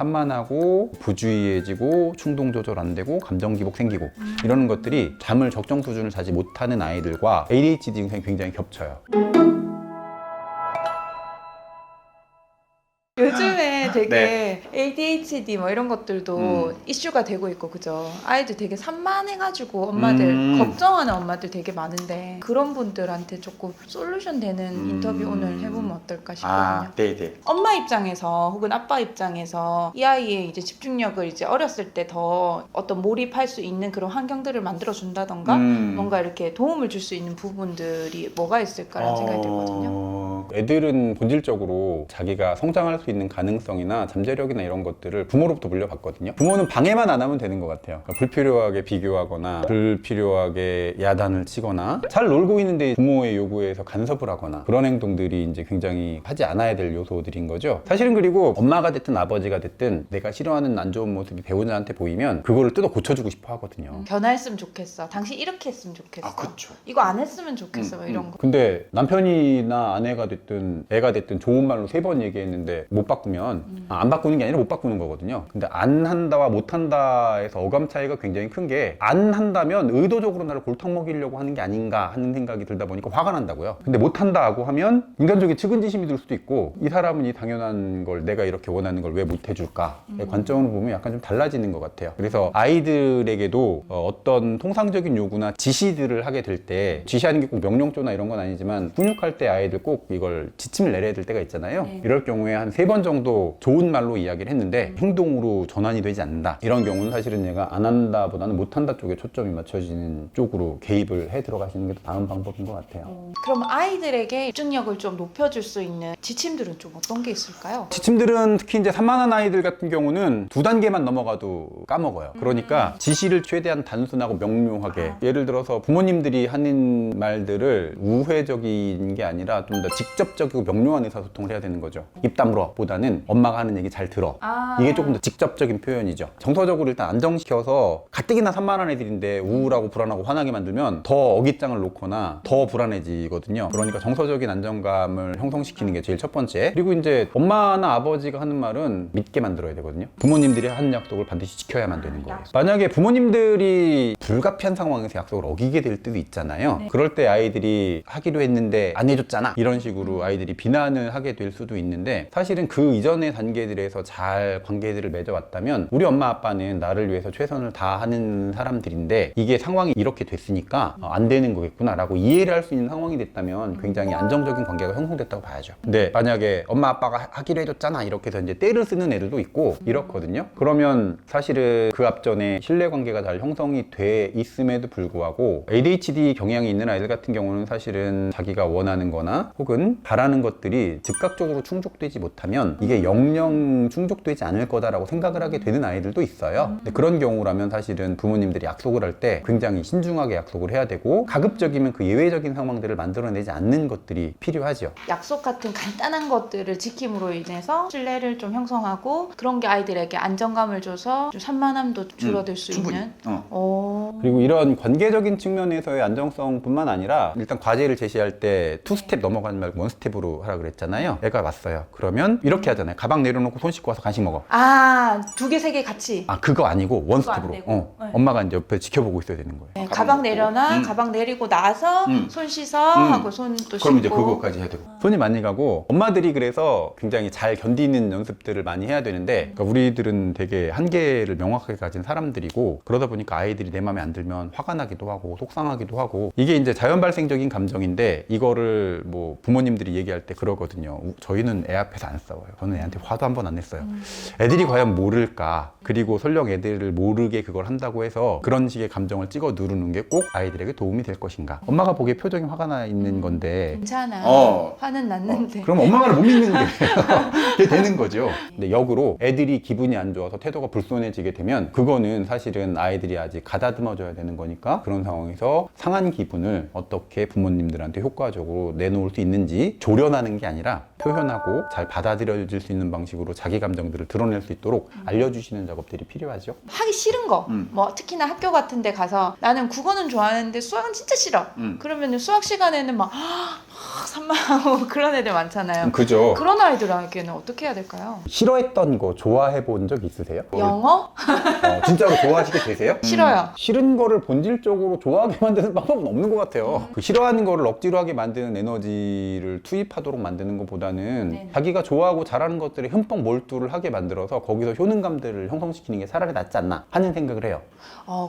산만하고 부주의해지고 충동 조절 안 되고 감정 기복 생기고 이러는 것들이 잠을 적정 수준을 자지 못하는 아이들과 ADHD 증상이 굉장히 겹쳐요. 요즘에 되게 네. ADHD 뭐 이런 것들도 이슈가 되고 있고 그죠? 아이들 되게 산만해가지고 엄마들 걱정하는 엄마들 되게 많은데 그런 분들한테 조금 솔루션 되는 인터뷰 오늘 해보면 어떨까 싶거든요. 네네. 엄마 입장에서 혹은 아빠 입장에서 이 아이의 이제 집중력을 이제 어렸을 때 더 어떤 몰입할 수 있는 그런 환경들을 만들어 준다던가 뭔가 이렇게 도움을 줄 수 있는 부분들이 뭐가 있을까라는 생각이 들거든요. 애들은 본질적으로 자기가 성장할 수 있는 가능성이나 잠재력이나 이런 것들을 부모로부터 물려받거든요. 부모는 방해만 안 하면 되는 것 같아요. 그러니까 불필요하게 비교하거나 불필요하게 야단을 치거나 잘 놀고 있는데 부모의 요구에서 간섭을 하거나 그런 행동들이 이제 굉장히 하지 않아야 될 요소들인 거죠. 사실은 그리고 엄마가 됐든 아버지가 됐든 내가 싫어하는 안 좋은 모습이 배우자한테 보이면 그거를 뜯어 고쳐주고 싶어 하거든요. 변화했으면 좋겠어. 당신 이렇게 했으면 좋겠어. 그렇죠. 이거 안 했으면 좋겠어. 뭐 이런 거. 근데 남편이나 아내가 됐든 애가 됐든 좋은 말로 3번 얘기했는데 못 바꾸면 안 바꾸는 게 아니라 못 바꾸는 거거든요. 근데 안 한다와 못 한다에서 어감 차이가 굉장히 큰 게 안 한다면 의도적으로 나를 골탕 먹이려고 하는 게 아닌가 하는 생각이 들다 보니까 화가 난다고요. 근데 못 한다고 하면 인간적인 측은지심이 들 수도 있고 이 사람은 이 당연한 걸 내가 이렇게 원하는 걸 왜 못 해줄까의 관점으로 보면 약간 좀 달라지는 것 같아요. 그래서 아이들에게도 어떤 통상적인 요구나 지시들을 하게 될 때 지시하는 게 꼭 명령조나 이런 건 아니지만 훈육할 때 아이들 꼭 이걸 지침을 내려야 될 때가 있잖아요. 이럴 경우에 한 3번 정도 좋은 말로 이야기를 했는데 행동으로 전환이 되지 않는다. 이런 경우는 사실은 얘가 안 한다 보다는 못 한다 쪽에 초점이 맞춰지는 쪽으로 개입을 해 들어가시는 게 더 나은 방법인 것 같아요. 그럼 아이들에게 집중력을 좀 높여줄 수 있는 지침들은 좀 어떤 게 있을까요? 지침들은 특히 이제 산만한 아이들 같은 경우는 2단계만 넘어가도 까먹어요. 그러니까 지시를 최대한 단순하고 명료하게 예를 들어서 부모님들이 하는 말들을 우회적인 게 아니라 좀 더 직접적이고 명료한 의사소통을 해야 되는 거죠. 입 다물어 보다는 엄마가 하는 얘기 잘 들어. 이게 조금 더 직접적인 표현이죠. 정서적으로 일단 안정시켜서 가뜩이나 산만한 애들인데 우울하고 불안하고 화나게 만들면 더 어깃장을 놓거나 더 불안해지거든요. 그러니까 정서적인 안정감을 형성시키는 게 제일 첫 번째. 그리고 이제 엄마나 아버지가 하는 말은 믿게 만들어야 되거든요. 부모님들이 한 약속을 반드시 지켜야만 되는 거예요. 만약에 부모님들이 불가피한 상황에서 약속을 어기게 될 때도 있잖아요. 그럴 때 아이들이 하기로 했는데 안 해줬잖아 이런 식으로 아이들이 비난을 하게 될 수도 있는데 사실은 그 이전의 단계들에서 잘 관계들을 맺어왔다면 우리 엄마 아빠는 나를 위해서 최선을 다하는 사람들인데 이게 상황이 이렇게 됐으니까 안 되는 거겠구나 라고 이해를 할 수 있는 상황이 됐다면 굉장히 안정적인 관계가 형성됐다고 봐야죠. 근데 만약에 엄마 아빠가 하기로 해줬잖아 이렇게 해서 이제 때를 쓰는 애들도 있고 이렇거든요. 그러면 사실은 그 앞전에 신뢰관계가 잘 형성이 돼 있음에도 불구하고 ADHD 경향이 있는 아이들 같은 경우는 사실은 자기가 원하는 거나 혹은 바라는 것들이 즉각적으로 충족되지 못하면 이게 영영 충족되지 않을 거다라고 생각을 하게 되는 아이들도 있어요. 근데 그런 경우라면 사실은 부모님들이 약속을 할 때 굉장히 신중하게 약속을 해야 되고 가급적이면 그 예외적인 상황들을 만들어내지 않는 것들이 필요하죠. 약속 같은 간단한 것들을 지킴으로 인해서 신뢰를 좀 형성하고 그런 게 아이들에게 안정감을 줘서 좀 산만함도 줄어들 수 충분히. 있는. 그리고 이런 관계적인 측면에서의 안정성뿐만 아니라 일단 과제를 제시할 때 2스텝 넘어가지 말고 1스텝으로 하라 그랬잖아요. 애가 왔어요. 그러면 이렇게 하잖아요. 가방 내려놓고 손 씻고 와서 간식 먹어. 두 개, 세 개 같이. 그거 아니고 안 1스텝으로. 되고. 네. 엄마가 이제 옆에 지켜보고 있어야 되는 거예요. 네, 가방 내려놔, 가방 내리고 나서 손 씻어 하고 손 또 씻고. 그럼 이제 그거까지 해야 되고. 손이 많이 가고 엄마들이 그래서 굉장히 잘 견디는 연습들을 많이 해야 되는데 그러니까 우리들은 되게 한계를 명확하게 가진 사람들이고 그러다 보니까 아이들이 내 마음에 안 들면 화가 나기도 하고 속상하기도 하고 이게 이제 자연 발생적인 감정인데 이거를 뭐 부모님들이 얘기할 때 그러거든요. 저희는 애 앞에서 안 싸워요. 저는 애한테 화도 한 번 안 냈어요. 애들이 과연 모를까? 그리고 설령 애들을 모르게 그걸 한다고 해서 그런 식의 감정을 찍어 누르는 게 꼭 아이들에게 도움이 될 것인가? 엄마가 보기에 표정이 화가 나 있는 건데 괜찮아. 어. 화는 났는데. 그럼 엄마가 못 믿는 게 그게 되는 거죠. 근데 역으로 애들이 기분이 안 좋아서 태도가 불손해지게 되면 그거는 사실은 아이들이 아직 가다듬어줘야 되는 거니까 그런 상황에서 상한 기분을 어떻게 부모님들한테 효과적으로 내놓을 수 있는지 조련하는 게 아니라 표현하고 잘 받아들여질 수 있는 방식으로 자기 감정들을 드러낼 수 있도록 알려주시는 작업들이 필요하죠. 하기 싫은 거, 뭐 특히나 학교 같은 데 가서 나는 국어는 좋아하는데 수학은 진짜 싫어. 그러면 수학 시간에는 막 산만하고 그런 애들 많잖아요. 그죠. 그런 아이들에게는 어떻게 해야 될까요? 싫어했던 거 좋아해 본 적 있으세요? 영어? 진짜로 좋아하시게 되세요? 싫어요. 싫은 거를 본질적으로 좋아하게 만드는 방법은 없는 것 같아요. 그 싫어하는 거를 억지로 하게 만드는 에너지를 투입하도록 만드는 것보다는 네네. 자기가 좋아하고 잘하는 것들에 흠뻑 몰두를 하게 만들어서 거기서 효능감들을 형성시키는 게 차라리 낫지 않나 하는 생각을 해요.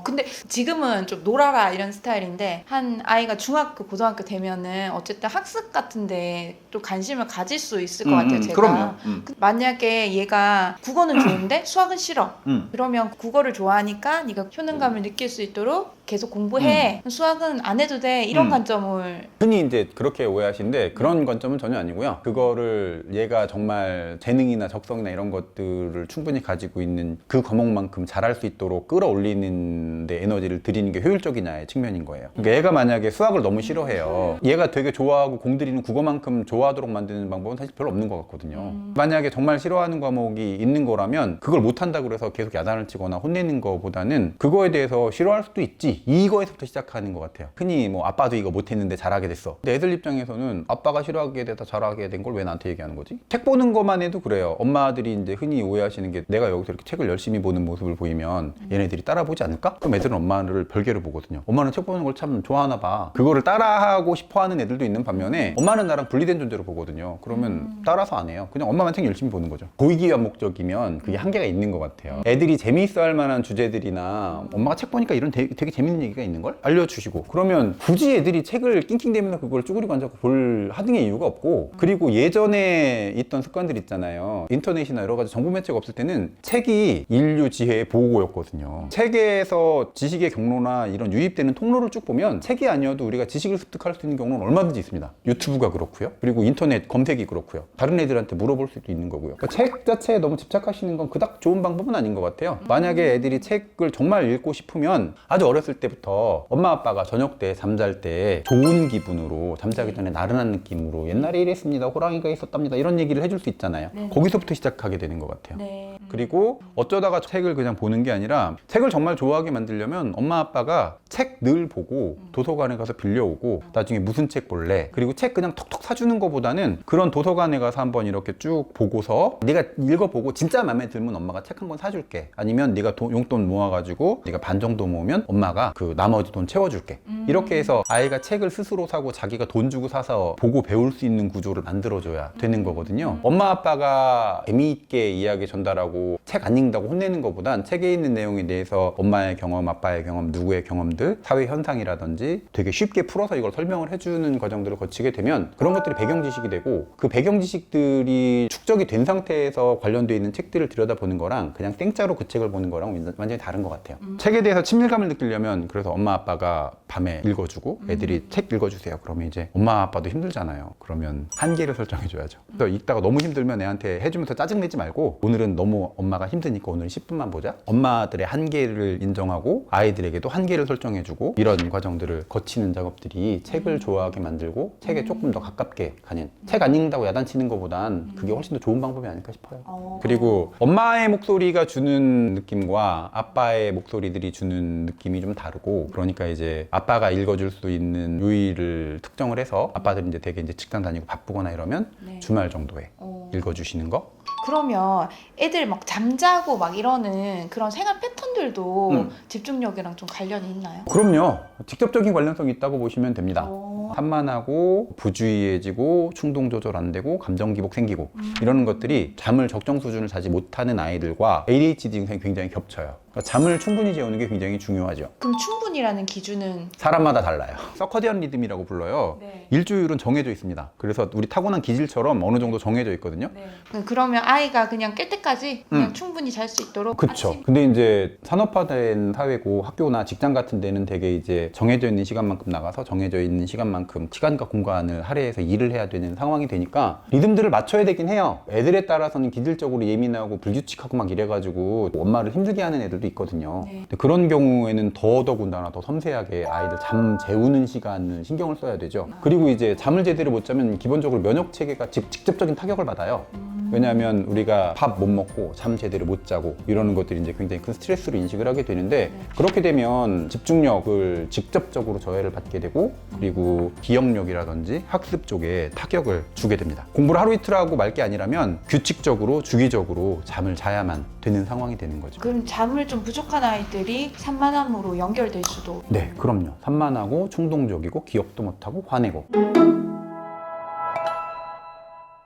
근데 지금은 좀 놀아라 이런 스타일인데 한 아이가 중학교, 고등학교 되면은 어쨌든 학습 같은데 또 관심을 가질 수 있을 것 같아요, 제가. 그럼요. 만약에 얘가 국어는 좋은데 수학은 싫어. 그러면 국어를 좋아하니까 네가 효능감을 느낄 수 있도록 계속 공부해. 수학은 안 해도 돼. 이런 관점을. 흔히 이제 그렇게 오해하시는데 그런 관점은 전혀 아니고요. 그거를 얘가 정말 재능이나 적성이나 이런 것들을 충분히 가지고 있는 그 과목만큼 잘할 수 있도록 끌어올리는 데 에너지를 들이는 게 효율적이냐의 측면인 거예요. 그러니까 얘가 만약에 수학을 너무 싫어해요. 얘가 되게 좋아하고 공들이는 국어만큼 좋아하도록 만드는 방법은 사실 별로 없는 것 같거든요. 만약에 정말 싫어하는 과목이 있는 거라면 그걸 못한다고 해서 계속 야단을 치거나 혼내는 거보다는 그거에 대해서 싫어할 수도 있지, 이거에서부터 시작하는 것 같아요. 흔히 뭐 아빠도 이거 못했는데 잘하게 됐어. 근데 애들 입장에서는 아빠가 싫어하게 돼서 잘하게 된 걸 왜 나한테 얘기하는 거지? 책 보는 것만 해도 그래요. 엄마들이 이제 흔히 오해하시는 게 내가 여기서 이렇게 책을 열심히 보는 모습을 보이면 얘네들이 따라 보지 않을까? 그럼 애들은 엄마를 별개로 보거든요. 엄마는 책 보는 걸 참 좋아하나 봐. 그거를 따라하고 싶어 하는 애들도 있는 반면에 엄마는 나랑 분리된 존재로 보거든요. 그러면 따라서 안 해요. 그냥 엄마만 책 열심히 보는 거죠. 보이기 위한 목적이면 그게 한계가 있는 것 같아요. 애들이 재미있어 할 만한 주제들이나 엄마가 책 보니까 이런 되게 재밌는 얘기가 있는 걸 알려주시고, 그러면 굳이 애들이 책을 낑낑대면서 그걸 쭈그리고 앉아서 볼 하등의 이유가 없고, 그리고 예전에 있던 습관들 있잖아요. 인터넷이나 여러 가지 정보 매체가 없을 때는 책이 인류 지혜의 보고였거든요. 책에서 지식의 경로나 이런 유입되는 통로를 쭉 보면 책이 아니어도 우리가 지식을 습득할 수 있는 경로는 얼마든지 있습니다. 유튜브가 그렇고요. 그리고 인터넷 검색이 그렇고요. 다른 애들한테 물어볼 수도 있는 거고요. 그러니까 책 자체에 너무 집착하시는 건 그닥 좋은 방법은 아닌 것 같아요. 만약에 애들이 책을 정말 읽고 싶으면 아주 어렸을 때부터 엄마 아빠가 저녁 때 잠잘 때 좋은 기분으로, 잠자기 전에 나른한 느낌으로 옛날에 이랬습니다, 호랑이가 있었답니다, 이런 얘기를 해줄 수 있잖아요. 네. 거기서부터 시작하게 되는 것 같아요. 네. 그리고 어쩌다가 책을 그냥 보는 게 아니라 책을 정말 좋아하게 만들려면 엄마 아빠가 책 늘 보고 도서관에 가서 빌려오고 나중에 무슨 책 볼래, 그리고 책 그냥 톡톡 사주는 것보다는 그런 도서관에 가서 한번 이렇게 쭉 보고서 네가 읽어보고 진짜 마음에 들면 엄마가 책 한 권 사줄게, 아니면 네가 용돈 모아가지고 네가 반 정도 모으면 엄마가 그 나머지 돈 채워줄게, 이렇게 해서 아이가 책을 스스로 사고 자기가 돈 주고 사서 보고 배울 수 있는 구조를 만들어줘야 되는 거거든요. 엄마 아빠가 재미있게 이야기 전달하고 책 안 읽는다고 혼내는 것보단 책에 있는 내용에 대해서 엄마의 경험, 아빠의 경험, 누구의 경험들, 사회 현상이라든지 되게 쉽게 풀어서 이걸 설명을 해주는 과정들을 거치게 되면 그런 것들이 배경 지식이 되고, 그 배경 지식들이 축적이 된 상태에서 관련되어 있는 책들을 들여다보는 거랑 그냥 생짜로 그 책을 보는 거랑 완전히 다른 것 같아요. 책에 대해서 친밀감을 느끼려면 그래서 엄마 아빠가 밤에 읽어주고 애들이 책 읽어주세요. 그러면 이제 엄마 아빠도 힘들잖아요. 그러면 한계를 설정해줘야죠. 그래서 읽다가 너무 힘들면 애한테 해주면서 짜증내지 말고, 오늘은 너무 엄마가 힘드니까 오늘은 10분만 보자. 엄마들의 한계를 인정하고 아이들에게도 한계를 설정해주고, 이런 과정들을 거치는 작업들이 책을 좋아하게 만들고 책에 조금 더 가깝게 가는, 책 안 읽는다고 야단치는 것보단 그게 훨씬 더 좋은 방법이 아닐까 싶어요. 그리고 엄마의 목소리가 주는 느낌과 아빠의 목소리들이 주는 느낌이 좀 다르고, 그러니까 이제 아빠가 읽어줄 수 있는 요일을 특정을 해서 아빠들이 이제 되게 이제 직장 다니고 바쁘거나 이러면 네. 주말 정도에 읽어주시는 거. 그러면 애들 막 잠자고 막 이러는 그런 생활 패턴들도 집중력이랑 좀 관련이 있나요? 그럼요. 직접적인 관련성이 있다고 보시면 됩니다. 산만하고 부주의해지고 충동 조절 안 되고 감정 기복 생기고 이러는 것들이 잠을 적정 수준을 자지 못하는 아이들과 ADHD 증상이 굉장히 겹쳐요. 그러니까 잠을 충분히 재우는 게 굉장히 중요하죠. 그럼 충분이라는 기준은? 사람마다 달라요. 서커디언 리듬이라고 불러요. 네. 일주일은 정해져 있습니다. 그래서 우리 타고난 기질처럼 어느 정도 정해져 있거든요. 네. 그러면 아이가 그냥 깰 때까지 그냥 충분히 잘 수 있도록. 그쵸. 아침? 근데 이제 산업화된 사회고 학교나 직장 같은 데는 되게 이제 정해져 있는 시간만큼 나가서 정해져 있는 시간만큼 시간과 공간을 할애해서 일을 해야 되는 상황이 되니까 리듬들을 맞춰야 되긴 해요. 애들에 따라서는 기질적으로 예민하고 불규칙하고 막 이래가지고 엄마를 힘들게 하는 애들도 있거든요. 네. 근데 그런 경우에는 더더군다나 더 섬세하게 아이들 잠 재우는 시간을 신경을 써야 되죠. 그리고 이제 잠을 제대로 못 자면 기본적으로 면역 체계가 직접적인 타격을 받아요. 왜냐하면 우리가 밥 못 먹고 잠 제대로 못 자고 이러는 것들이 이제 굉장히 큰 스트레스로 인식을 하게 되는데, 그렇게 되면 집중력을 직접적으로 저해를 받게 되고, 그리고 그리고 기억력이라든지 학습 쪽에 타격을 주게 됩니다. 공부를 하루 이틀 하고 말 게 아니라면 규칙적으로 주기적으로 잠을 자야만 되는 상황이 되는 거죠. 그럼 잠을 좀 부족한 아이들이 산만함으로 연결될 수도. 네, 그럼요. 산만하고 충동적이고 기억도 못하고 화내고.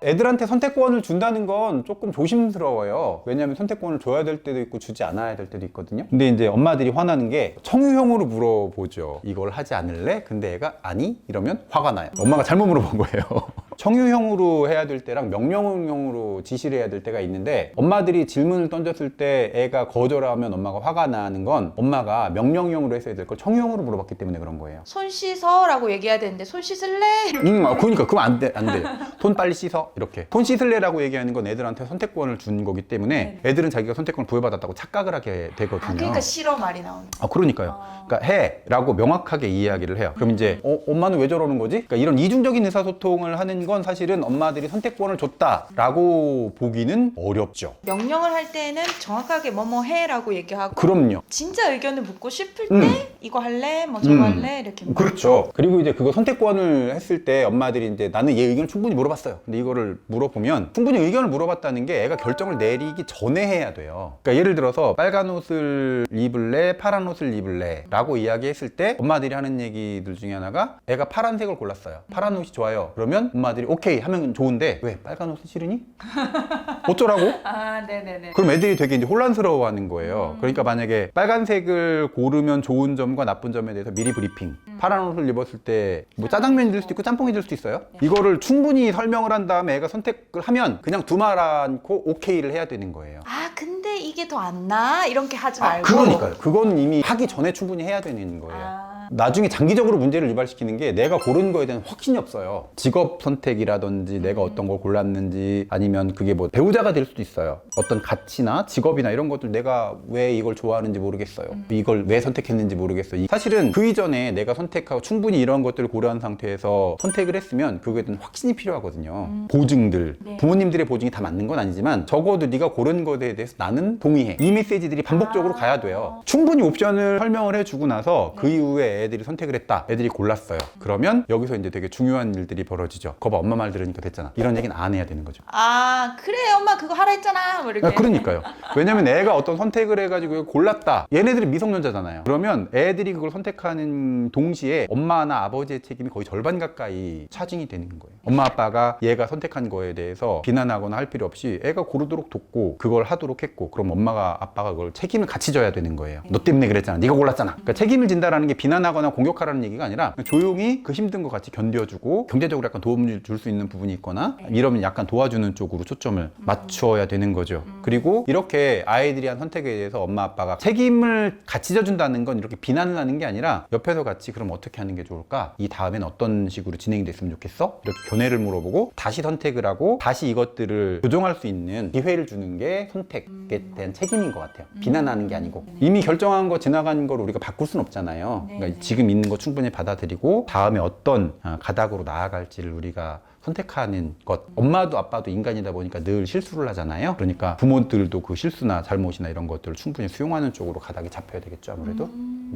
애들한테 선택권을 준다는 건 조금 조심스러워요. 왜냐하면 선택권을 줘야 될 때도 있고 주지 않아야 될 때도 있거든요. 근데 이제 엄마들이 화나는 게 청유형으로 물어보죠. 이걸 하지 않을래? 근데 애가 아니? 이러면 화가 나요. 엄마가 잘못 물어본 거예요. 청유형으로 해야 될 때랑 명령형으로 지시를 해야 될 때가 있는데, 엄마들이 질문을 던졌을 때 애가 거절하면 엄마가 화가 나는 건 엄마가 명령형으로 했어야 될 걸 청유형으로 물어봤기 때문에 그런 거예요. 손 씻어라고 얘기해야 되는데 손 씻을래? 그러니까 그럼 안 돼. 손 빨리 씻어. 이렇게. 손 씻을래라고 얘기하는 건 애들한테 선택권을 준 거기 때문에 애들은 자기가 선택권을 부여받았다고 착각을 하게 되거든요. 그러니까 싫어 말이 나오는. 그러니까요. 그러니까 해라고 명확하게 이야기를 해요. 그럼 이제 엄마는 왜 저러는 거지? 그러니까 이런 이중적인 의사소통을 하는 건 사실은 엄마들이 선택권을 줬다라고 보기는 어렵죠. 명령을 할 때는 정확하게 뭐뭐 해라고 얘기하고, 그럼요. 진짜 의견을 묻고 싶을 때 이거 할래? 뭐 저거 할래? 이렇게 물어보고. 그렇죠. 그리고 이제 그거 선택권을 했을 때 엄마들이 이제 나는 얘 의견을 충분히 물어봤어요. 근데 이거를 물어보면 충분히 의견을 물어봤다는 게 애가 결정을 내리기 전에 해야 돼요. 그러니까 예를 들어서 빨간 옷을 입을래? 파란 옷을 입을래? 라고 이야기했을 때 엄마들이 하는 얘기들 중에 하나가 애가 파란색을 골랐어요. 파란 옷이 좋아요. 그러면 엄마들이 오케이 하면 좋은데 왜 빨간 옷은 싫으니? 어쩌라고? 아, 네네네. 그럼 애들이 되게 이제 혼란스러워하는 거예요. 그러니까 만약에 빨간색을 고르면 좋은 점과 나쁜 점에 대해서 미리 브리핑. 파란 옷을 입었을 때 뭐 짜장면이 될 수도 있고 짬뽕이 될 수도 있어요. 이거를 충분히 설명을 한 다음에 애가 선택을 하면 그냥 두말 않고 오케이를 해야 되는 거예요. 아, 근데 이게 더 안 나? 이렇게 하지 말고. 그러니까요. 그건 이미 하기 전에 충분히 해야 되는 거예요. 나중에 장기적으로 문제를 유발시키는 게 내가 고른 거에 대한 확신이 없어요. 직업 선택이라든지 내가 어떤 걸 골랐는지, 아니면 그게 뭐 배우자가 될 수도 있어요. 어떤 가치나 직업이나 이런 것들 내가 왜 이걸 좋아하는지 모르겠어요. 이걸 왜 선택했는지 모르겠어요. 사실은 그 이전에 내가 선택하고 충분히 이런 것들을 고려한 상태에서 선택을 했으면 그거에 대한 확신이 필요하거든요. 보증들, 네. 부모님들의 보증이 다 맞는 건 아니지만 적어도 네가 고른 것에 대해서 나는 동의해. 이 메시지들이 반복적으로 가야 돼요. 충분히 옵션을 설명을 해주고 나서 그 이후에 애들이 선택을 했다. 애들이 골랐어요. 그러면 여기서 이제 되게 중요한 일들이 벌어지죠. 거봐, 엄마 말 들으니까 됐잖아. 이런 얘기는 안 해야 되는 거죠. 아, 그래 엄마 그거 하라 했잖아. 뭐 이렇게. 그러니까요. 왜냐면 애가 어떤 선택을 해가지고 골랐다. 얘네들이 미성년자잖아요. 그러면 애들이 그걸 선택하는 동시에 엄마나 아버지의 책임이 거의 절반 가까이 차징이 되는 거예요. 엄마 아빠가 얘가 선택한 거에 대해서 비난하거나 할 필요 없이 애가 고르도록 돕고 그걸 하도록 했고, 그럼 엄마가 아빠가 그걸 책임을 같이 져야 되는 거예요. 너 때문에 그랬잖아. 네가 골랐잖아. 그러니까 책임을 진다라는 게 비난하거나 공격하라는 얘기가 아니라 조용히 그 힘든 거 같이 견뎌주고 경제적으로 약간 도움을 줄 수 있는 부분이 있거나 이러면 약간 도와주는 쪽으로 초점을 맞춰야 되는 거죠. 그리고 이렇게 아이들이 한 선택에 대해서 엄마 아빠가 책임을 같이 져준다는 건 이렇게 비난을 하는 게 아니라 옆에서 같이 그럼 어떻게 하는 게 좋을까? 이 다음엔 어떤 식으로 진행이 됐으면 좋겠어? 이렇게 견해를 물어보고 다시 선택을 하고 다시 이것들을 조정할 수 있는 기회를 주는 게 선택에 대한 책임인 것 같아요. 비난하는 게 아니고. 이미 결정한 거 지나간 걸 우리가 바꿀 순 없잖아요. 그러니까 지금 있는 거 충분히 받아들이고 다음에 어떤 가닥으로 나아갈지를 우리가 선택하는 것. 엄마도 아빠도 인간이다 보니까 늘 실수를 하잖아요. 그러니까 부모들도 그 실수나 잘못이나 이런 것들을 충분히 수용하는 쪽으로 가닥이 잡혀야 되겠죠, 아무래도.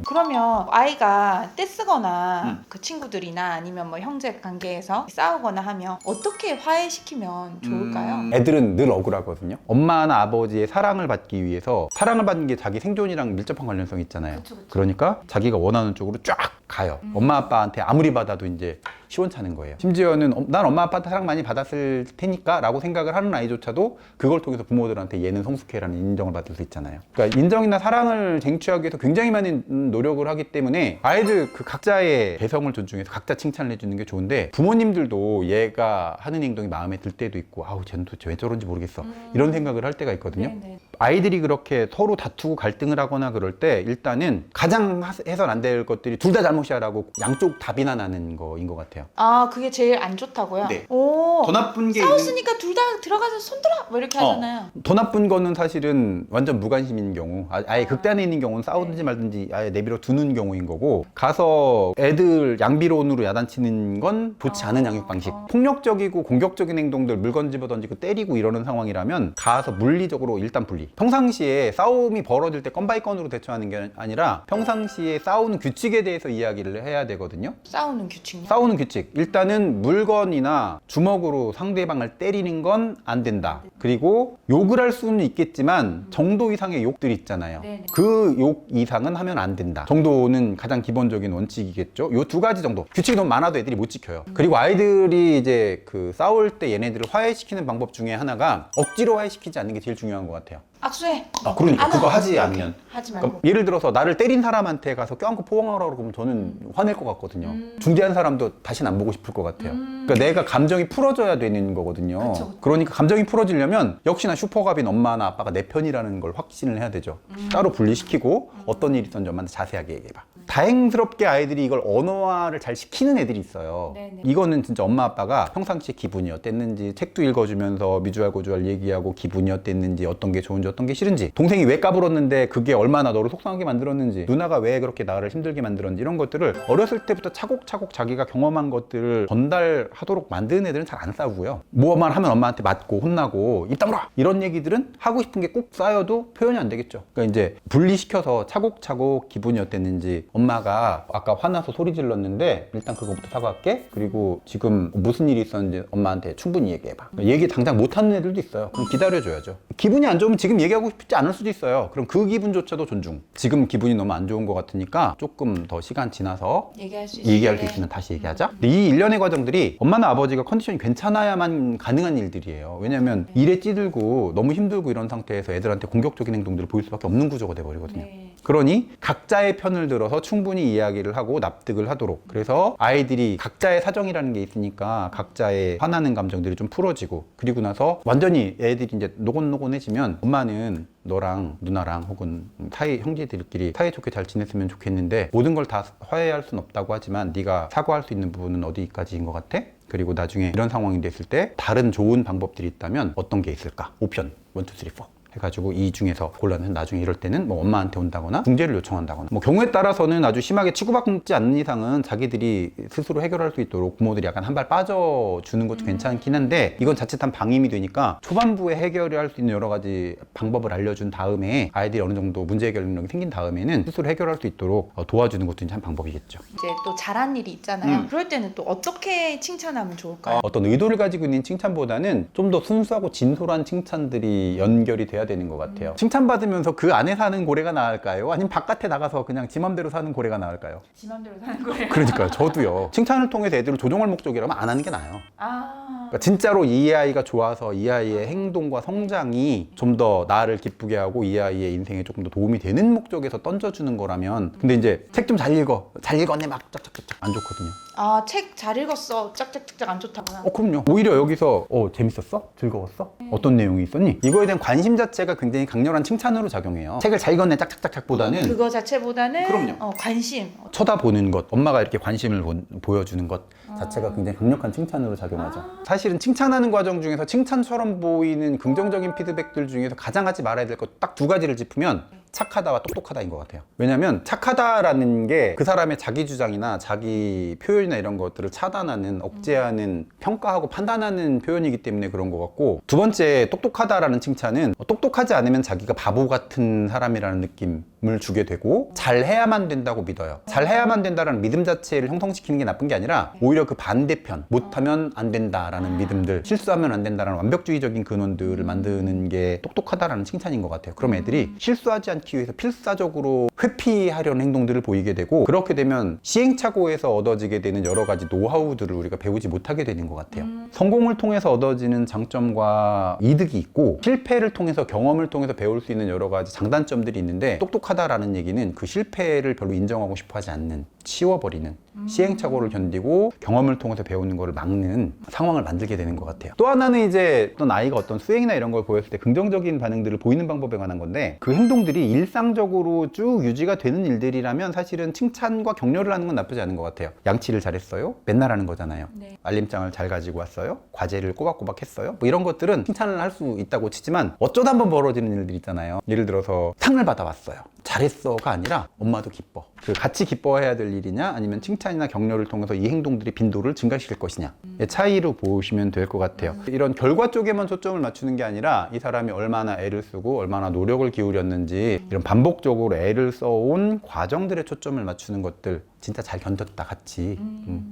그러면 아이가 떼쓰거나 그 친구들이나 아니면 뭐 형제 관계에서 싸우거나 하면 어떻게 화해시키면 좋을까요? 애들은 늘 억울하거든요. 엄마나 아버지의 사랑을 받기 위해서, 사랑을 받는 게 자기 생존이랑 밀접한 관련성이 있잖아요. 그쵸. 그러니까 자기가 원하는 쪽으로 쫙 가요. 엄마 아빠한테 아무리 받아도 이제 시원찮은 거예요. 심지어는 난 엄마 아빠한테 사랑 많이 받았을 테니까 라고 생각을 하는 아이조차도 그걸 통해서 부모들한테 얘는 성숙해라는 인정을 받을 수 있잖아요. 그러니까 인정이나 사랑을 쟁취하기 위해서 굉장히 많은 노력을 하기 때문에 아이들 그 각자의 개성을 존중해서 각자 칭찬을 해주는 게 좋은데, 부모님들도 얘가 하는 행동이 마음에 들 때도 있고 아우 쟤는 도대체 왜 저런지 모르겠어 이런 생각을 할 때가 있거든요. 네네. 아이들이 그렇게 서로 다투고 갈등을 하거나 그럴 때 일단은 가장 해선 안 될 것들이 둘 다 잘못이야 라고 양쪽 다 비난하는 거인 것 같아요. 아, 그게 제일 안 좋다고요? 네. 오. 더 나쁜 게 싸웠으니까 둘 다 들어가서 손들어! 뭐 이렇게 하잖아요. 더 나쁜 거는 사실은 완전 무관심인 경우, 아예 극단에 있는 경우는 싸우든지 말든지 아예 내버려 두는 경우인 거고, 가서 애들 양비론으로 야단치는 건 좋지 않은 양육 방식. 폭력적이고 공격적인 행동들, 물건 집어던지고 때리고 이러는 상황이라면 가서 물리적으로 일단 분리. 평상시에 싸움이 벌어질 때 건 바이 건으로 대처하는 게 아니라 평상시에 싸우는 규칙에 대해서 이야기를 해야 되거든요. 싸우는 규칙이요? 싸우는 규칙. 일단은 물건이나 주먹으로 상대방을 때리는 건 안 된다. 그리고 욕을 할 수는 있겠지만 정도 이상의 욕들 있잖아요. 네네. 그 욕 이상은 하면 안 된다. 정도는 가장 기본적인 원칙이겠죠. 요 두 가지 정도. 규칙이 너무 많아도 애들이 못 지켜요. 그리고 아이들이 이제 그 싸울 때 얘네들을 화해시키는 방법 중에 하나가 억지로 화해시키지 않는 게 제일 중요한 것 같아요. 악수해. 그러니까 안 그거 하고. 하지 않으면. 하지 말고. 그러니까 예를 들어서 나를 때린 사람한테 가서 껴안고 포옹하라고 그러면 저는 화낼 것 같거든요. 중대한 사람도 다시는 안 보고 싶을 것 같아요. 그러니까 내가 감정이 풀어져야 되는 거거든요. 그쵸. 그러니까 감정이 풀어지려면 역시나 슈퍼갑인 엄마나 아빠가 내 편이라는 걸 확신을 해야 되죠. 따로 분리시키고 어떤 일이 있었는지 엄마한테 자세하게 얘기해봐. 다행스럽게 아이들이 이걸 언어화를 잘 시키는 애들이 있어요. 네네. 이거는 진짜 엄마 아빠가 평상시에 기분이 어땠는지 책도 읽어주면서 미주알 고주알 얘기하고 기분이 어땠는지, 어떤 게 좋은지 어떤 게 싫은지, 동생이 왜 까불었는데 그게 얼마나 너를 속상하게 만들었는지, 누나가 왜 그렇게 나를 힘들게 만들었는지, 이런 것들을 어렸을 때부터 차곡차곡 자기가 경험한 것들을 전달하도록 만드는 애들은 잘 안 싸우고요. 뭐만 하면 엄마한테 맞고 혼나고 입 다물어! 이런 얘기들은 하고 싶은 게 꼭 쌓여도 표현이 안 되겠죠. 그러니까 이제 분리시켜서 차곡차곡 기분이 어땠는지, 엄마가 아까 화나서 소리 질렀는데 일단 그거부터 사과할게. 그리고 지금 무슨 일이 있었는지 엄마한테 충분히 얘기해봐. 얘기 당장 못하는 애들도 있어요. 그럼 기다려줘야죠. 기분이 안 좋으면 지금 얘기하고 싶지 않을 수도 있어요. 그럼 그 기분조차도 존중. 지금 기분이 너무 안 좋은 것 같으니까 조금 더 시간 지나서 얘기할 수 수 있으면 다시 얘기하자. 근데 이 일련의 과정들이 엄마나 아버지가 컨디션이 괜찮아야만 가능한 일들이에요. 왜냐면 일에 찌들고 너무 힘들고 이런 상태에서 애들한테 공격적인 행동들을 보일 수밖에 없는 구조가 돼버리거든요. 네. 그러니 각자의 편을 들어서 충분히 이야기를 하고 납득을 하도록, 그래서 아이들이 각자의 사정이라는 게 있으니까 각자의 화나는 감정들이 좀 풀어지고, 그리고 나서 완전히 애들이 이제 노곤노곤해지면 엄마는 너랑 누나랑 혹은 사이 형제들끼리 사이좋게 잘 지냈으면 좋겠는데 모든 걸 다 화해할 순 없다고 하지만 네가 사과할 수 있는 부분은 어디까지인 것 같아? 그리고 나중에 이런 상황이 됐을 때 다른 좋은 방법들이 있다면 어떤 게 있을까? 옵션 1, 2, 3, 4 해가지고 이 중에서 골라내서 나중에 이럴 때는 뭐 엄마한테 온다거나 중재를 요청한다거나, 뭐 경우에 따라서는 아주 심하게 치고받지 않는 이상은 자기들이 스스로 해결할 수 있도록 부모들이 약간 한 발 빠져주는 것도 괜찮긴 한데, 이건 자칫한 방임이 되니까 초반부에 해결할 수 있는 여러 가지 방법을 알려준 다음에 아이들이 어느 정도 문제 해결 능력이 생긴 다음에는 스스로 해결할 수 있도록 도와주는 것도 한 방법이겠죠. 이제 또 잘한 일이 있잖아요. 그럴 때는 또 어떻게 칭찬하면 좋을까요? 어떤 의도를 가지고 있는 칭찬보다는 좀 더 순수하고 진솔한 칭찬들이 연결이 돼야 되는 것 같아요. 칭찬받으면서 그 안에 사는 고래가 나을까요? 아니면 바깥에 나가서 그냥 지 맘대로 사는 고래가 나을까요? 지 맘대로 사는 거예요. 그러니까요. 저도요. 칭찬을 통해서 애들을 조종할 목적이라면 안 하는 게 나아요. 아, 그러니까 진짜로 이 아이가 좋아서 이 아이의 행동과 성장이 좀 더 나를 기쁘게 하고 이 아이의 인생에 조금 더 도움이 되는 목적에서 던져주는 거라면, 근데 이제 책 좀 잘 읽어, 잘 읽었네 막 짝짝짝짝 안 좋거든요. 아, 책 잘 읽었어. 짝짝짝짝 안 좋다구나. 그럼요. 오히려 여기서 재밌었어? 즐거웠어? 어떤 내용이 있었니? 이거에 대한 관심 자체가 굉장히 강렬한 칭찬으로 작용해요. 책을 잘 읽었네 짝짝짝짝보다는 그거 자체보다는 그럼요. 관심. 쳐다보는 것, 엄마가 이렇게 관심을 보여주는 것 자체가 굉장히 강력한 칭찬으로 작용하죠. 사실은 칭찬하는 과정 중에서 칭찬처럼 보이는 긍정적인 피드백들 중에서 가장 하지 말아야 될 것 딱 두 가지를 짚으면 착하다와 똑똑하다인 것 같아요. 왜냐면 착하다라는 게 그 사람의 자기 주장이나 자기 표현이나 이런 것들을 차단하는, 억제하는, 평가하고 판단하는 표현이기 때문에 그런 것 같고, 두 번째 똑똑하다라는 칭찬은 똑똑하지 않으면 자기가 바보 같은 사람이라는 느낌을 주게 되고 잘해야만 된다고 믿어요. 잘해야만 된다라는 믿음 자체를 형성시키는 게 나쁜 게 아니라 오히려 그 반대편, 못하면 안 된다라는 믿음들, 실수하면 안 된다라는 완벽주의적인 근원들을 만드는 게 똑똑하다라는 칭찬인 것 같아요. 그럼 애들이 실수하지 않기 위해서 필사적으로 회피하려는 행동들을 보이게 되고, 그렇게 되면 시행착오에서 얻어지게 되는 여러 가지 노하우들을 우리가 배우지 못하게 되는 것 같아요. 성공을 통해서 얻어지는 장점과 이득이 있고, 실패를 통해서, 경험을 통해서 배울 수 있는 여러 가지 장단점들이 있는데, 똑똑하다라는 얘기는 그 실패를 별로 인정하고 싶어 하지 않는 치워버리는 시행착오를 견디고 경험을 통해서 배우는 거를 막는 상황을 만들게 되는 것 같아요. 또 하나는 이제 어떤 아이가 어떤 수행이나 이런 걸 보였을 때 긍정적인 반응들을 보이는 방법에 관한 건데 그 행동들이 일상적으로 쭉 유지가 되는 일들이라면 사실은 칭찬과 격려를 하는 건 나쁘지 않은 것 같아요. 양치를 잘했어요? 맨날 하는 거잖아요. 네. 알림장을 잘 가지고 왔어요? 과제를 꼬박꼬박 했어요? 뭐 이런 것들은 칭찬을 할 수 있다고 치지만 어쩌다 한번 벌어지는 일들 있잖아요. 예를 들어서 상을 받아왔어요. 잘했어가 아니라 엄마도 기뻐. 그 같이 기뻐해야 될 일이냐 아니면 칭찬이나 격려를 통해서 이 행동들이 빈도를 증가시킬 것이냐 의 차이로 보시면 될 것 같아요. 이런 결과 쪽에만 초점을 맞추는 게 아니라 이 사람이 얼마나 애를 쓰고 얼마나 노력을 기울였는지 이런 반복적으로 애를 써온 과정들에 초점을 맞추는 것들 진짜 잘 견뎠다 같이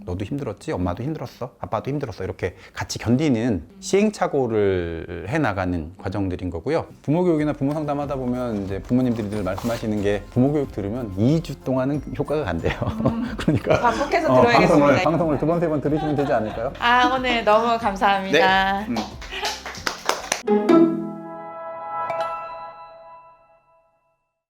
너도 힘들었지? 엄마도 힘들었어? 아빠도 힘들었어? 이렇게 같이 견디는 시행착오를 해나가는 과정들인 거고요. 부모 교육이나 부모 상담하다 보면 이제 부모님들이 늘 말씀하시는 게 부모 교육 들으면 2주 동안은 효과가 간대요. 그러니까 반복해서 들어야겠습니다. 방송을 두 번, 세 번 들으시면 되지 않을까요? 아, 오늘 너무 감사합니다. 네.